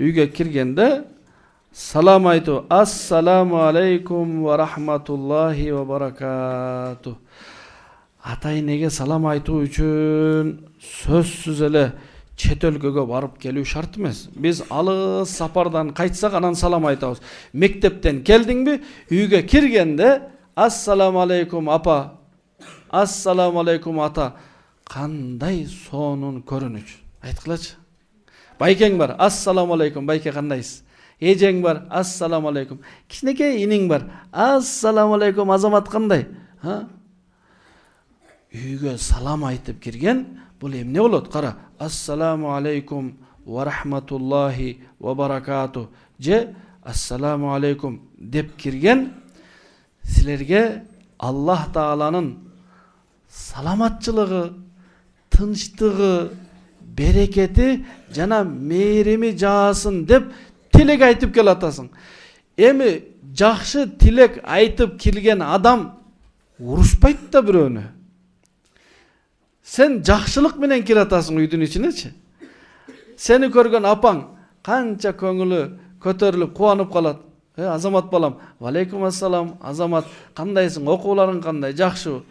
үйгө киргенде салам айтуу. Ассаламу алейкум ва рахматуллахи ва баракату. Ата-энеге салам айтуу үчүн сөзсүз эле чет өлкөгө барып келүү шарт эмес. Биз алыс сапардан кайтсак анан салам айтабыз. Мектептен келдиңби, үйгө киргенде ассаламу алейкум апа, ассаламу алейкум ата. Кандай сонун көрүнүч. Айткылачы. Байкең бар, ассаламу алейкум, байке кандайсыз? Эжең бар, ассаламу алейкум. Кичинекей иниң бар, ассаламу алейкум, азамат кандай? Үйгө салам айтып кирген, бул эмне болот? Кара, ассаламу алейкум ва рахматуллахи ва баракату. Же ассаламу алейкум деп кирген, силерге Аллах Тааланын саламатчылыгы, тынчтыгы, берекети жана мээрими жаасын деп тилек айтып келатасың. Эми жакшы тилек айтып кирген адам урушпайт да бирөөнү. Сен жакшылык менен киратасың үйдүн ичинечи. Сени көргөн апаң канча көңүлү көтөрүлүп, кубанып калат. Азамат балам, алейкум ассалам, азамат, кандайсың, окууларың кандай, жакшы.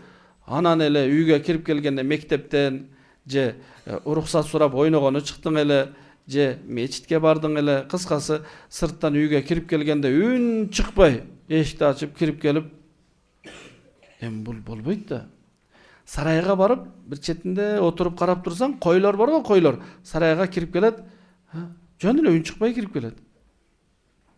Анан эле үйгө кирип келгенде мектептен же уруксат сурап ойногону чыктың эле, же мечитке бардың эле, кыскасы сырттан үйгө кирип келгенде үн чыкпай, эшикти ачып кирип келип, бул болбойт да. Сарайга барып, бир четинде отуруп карап турсаң, койлор бар го, койлор. Сарайга кирип келет, жөн эле үн чыкпай кирип келет.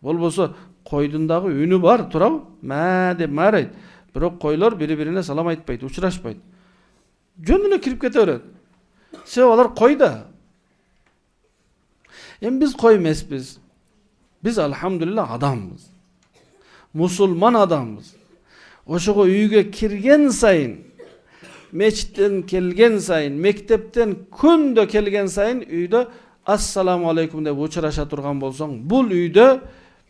Болбосо койдун дагы үнү бар, турабы? Мә деп маарайт. Бирок койлор бири-бирине салам айтпайт, учурашпайт. Жөн эле кирип кете берет. Себеби алар койда. Биз кой эмеспиз. Биз алхамдулилла адамбыз. Мусулман адамбыз. Ошого үйгө кирген сайын, мечиттен келген сайын, мектептен күндө келген сайын үйдө ассаламу алейкум деп учураша турган болсоң, бул үйдө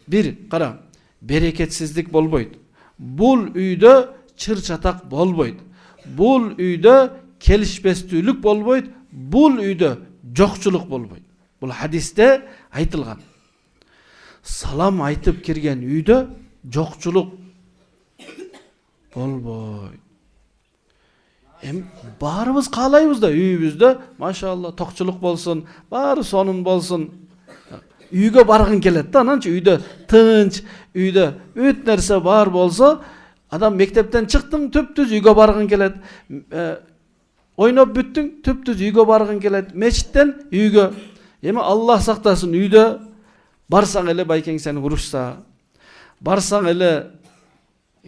бир, кара, берекетсиздик болбойт. Бул үйдө чыр-чатак болбойт. Бул үйдө келишпестүүлүк болбойт. Бул үйдө жокчулук болбойт. Бул хадисте айтылган. Салам айтып кирген үйдө жокчулук болбойт. Баарыбыз каалайбыз да үйүбүздө, машалла, токчулук болсун, баары сонун болсун. Үйгө баргың келет да, ананчы үйдө тынч, үйдө бүт нерсе бар болсо, адам мектептен чыктың, түптүз үйгө баргың келет. Ойноп бүттүң, түптүз үйгө баргың келет. Мечиттен үйгө. Эми Аллах сактасын, үйдө барсаң эле байкең сени урушса, барсаң эле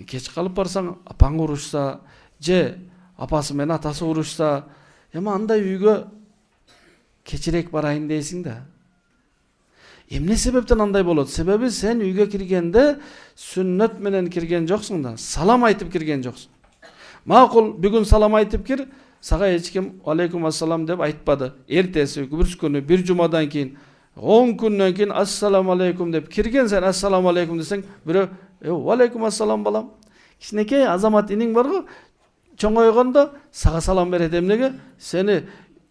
кеч калып барсаң апаң урушса, же апасы менен атасы урушса, андай үйгө кечирээк барайын дейсиң да. Эмне себептен андай болот? Себеби сен үйгө киргенде сүннөт менен кирген жоксуң да, салам айтып кирген жоксуң. Макул, бүгүн салам айтып кир, сага эч ким алейкум ассалам деп айтпады. Эртеси, күбүрс күнү, бир жумадан кийин, 10 күндөн кийин ассаламу алейкум деп кирген, сен ассаламу алейкум десең, бирөө алейкум ассалам балам. Кичинекей азамат иниң бар го, чоңойгондо сага салам берет. Эмнеге? Сени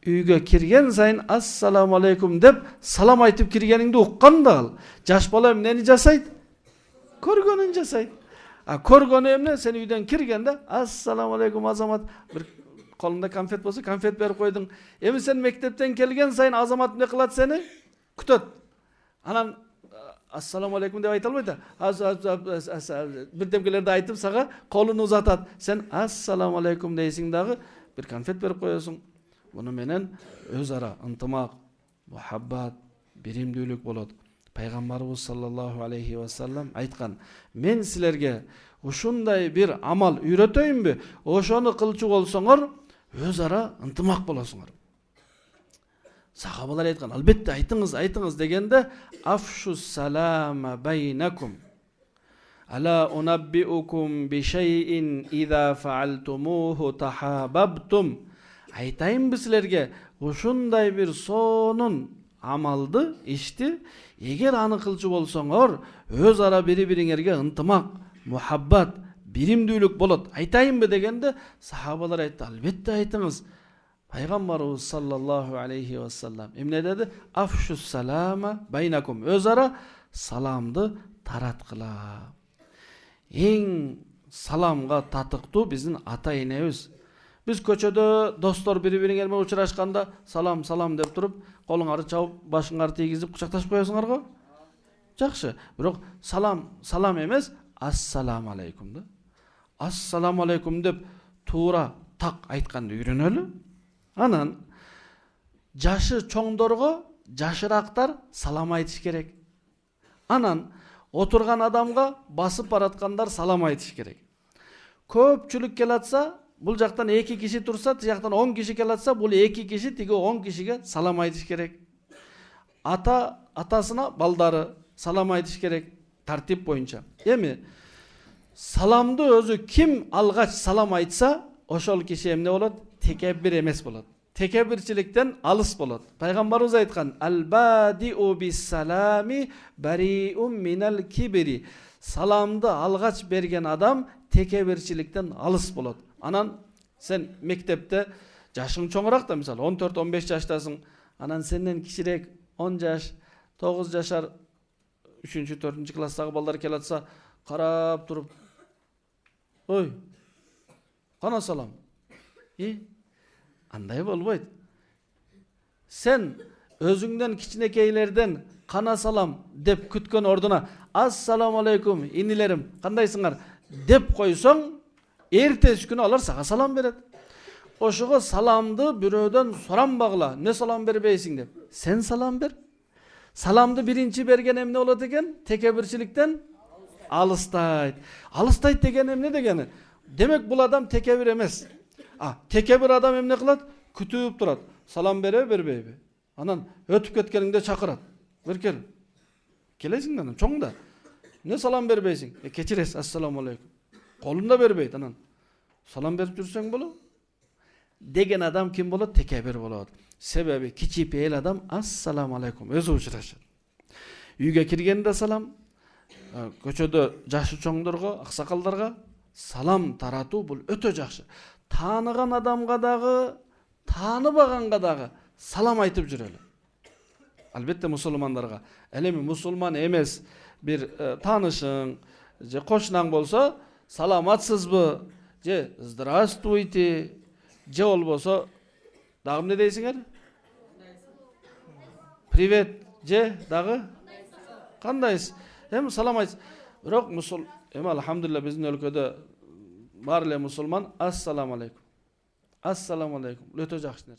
үйгө кирген сайын ассаламу алейкум деп салам айтып киргениңди уккан да ал. Жаш бала эмнени жасайт? Көргөнүн жасайт. Көргөнү эмне? Сен үйдөн киргенде ассаламу алейкум азамат, бир колунда конфет болсо конфет берип койдуң. Эми сен мектептен келген сайын азамат эмне кылат сени? Күтөт. Анан ассаламу алейкум деп айта албайт да. Бирдемкелерди айтып сага колун узатат. Сен ассаламу алейкум дейсиң дагы, бир конфет берип коесуң. Буну менен өз ара ынтымак, мухаббат, биримдүүлүк болот. Пайгамбарыбыз саллаллаху алейхи ва саллам айткан: "Мен силерге ушундай бир амал үйрөтөйүнбү? Ошону кылчу болсоңор, өз ара ынтымак болосуңар." Сахабалар айткан: "Албетте айтыңыз" дегенде, "Афшу салама байнакум. Ала унаббиукум би шайин иза фаалтумуху тахабабтум." Айтайынбы силерге, ушундай бир сонун амалды, ишти, эгер аны кылчу болсоңор, өз ара бири-бириңерге ынтымак, мухаббат, биримдүүлүк болот. Айтайынбы дегенде, сахабалар айтты: "Албетте айтыңыз." Peygamberimiz sallallahu aleyhi ve sellem emne dedi? Afşus salama baynakum. Özara salamdı taratkıla. En salamga tatıktı bizim ata enemiz. Biz köçödө dostlar biri-birine gelme uçuraşkanda salam salam dep turup, kolуңарды çabıp, başıңарды tegizip kucaktaşıp koyasыңар go. Жақшы. Бирок salam emez, assalamu aleykum da. Assalamu aleykum dep tuura tak aytkанды үйрөнөлү. Анан жашы чоңдорго жашырактар салам айтыш керек. Анан отурган адамга басып бараткандар салам айтыш керек. Көпчүлүк келатса, бул жактан 2 киши турса, тияктан 10 киши келатса, бул 2 киши тиги 10 кишиге салам айтыш керек. Атасына балдары салам айтыш керек тартип боюнча. Эми саламды өзү ким алгач салам айтса, ошол киши эмне болот? Tekebir emes bolot. Tekebirçilikten alыс bolot. Peygamberimiz aytkan: "Al-badi'u bis-salami bari'un minal kibri." Salamdı algaç bergen adam tekebirçilikten alыс bolot. Anan sen mektepte yaşın çoğurak da misal 14-15 yaştasın. Anan senden kişirek 10 yaş, 9 yaşar 3. 4. klasdagı ballar kelatsa karap turup, "Oy, kana salam." Андай болбойт. Sen özüңden kiçinekeylerden kana salam dep kütkön orduna assalamu aleykum inilerim kandayсыңар dep koysoň ertesi günü alар sağa salam beret. Oşuğa salamdı bürödön soranbagla ne salam berbeysiň dep. Sen salam ber. Salamdı birinci bergen emne bolat eken? Tekebirçilikten alыстayt. Alыстayt degen emne degeni? Demek bul adam tekebir emes. Tekebir adam emne kılat? Kütüp turat. Salam bere berbeybi. Anan ötüp ketkeningde çakırat. Bir kel. Kelesin anan çoğunda. Ne salam berbeysin? Keçires assalamu aleykum. Kolunda berbeyt anan. Salam berip жүрсөң bolu. Degen adam kim bolu? Tekebir bolu. Sebebi kiçip el adam assalamu aleykum. Özü uçuraşır. Үйгө kirgende salam. Köçödө jaşı çoңдорго, аксакалдарга salam taratуу bul ötө жакшы. Tanıgan adamga dagı, tanıbaganга dagı salam aytıp жүрөлү. Albatta musulmanlarga. Elemi musulman emes bir tanışın, je koşunaң bolsa, salamatsızbı, je здравствуйте, je bolbosa dagı ne deysiңер? Привет, je dagı kandayсыз? Hem salam aytsыз. Bирок hem alhamdulillah bizdin өлködө бар эле musulman assalamu aleykum. Assalamu aleykum. Lötö жакшы нерсе.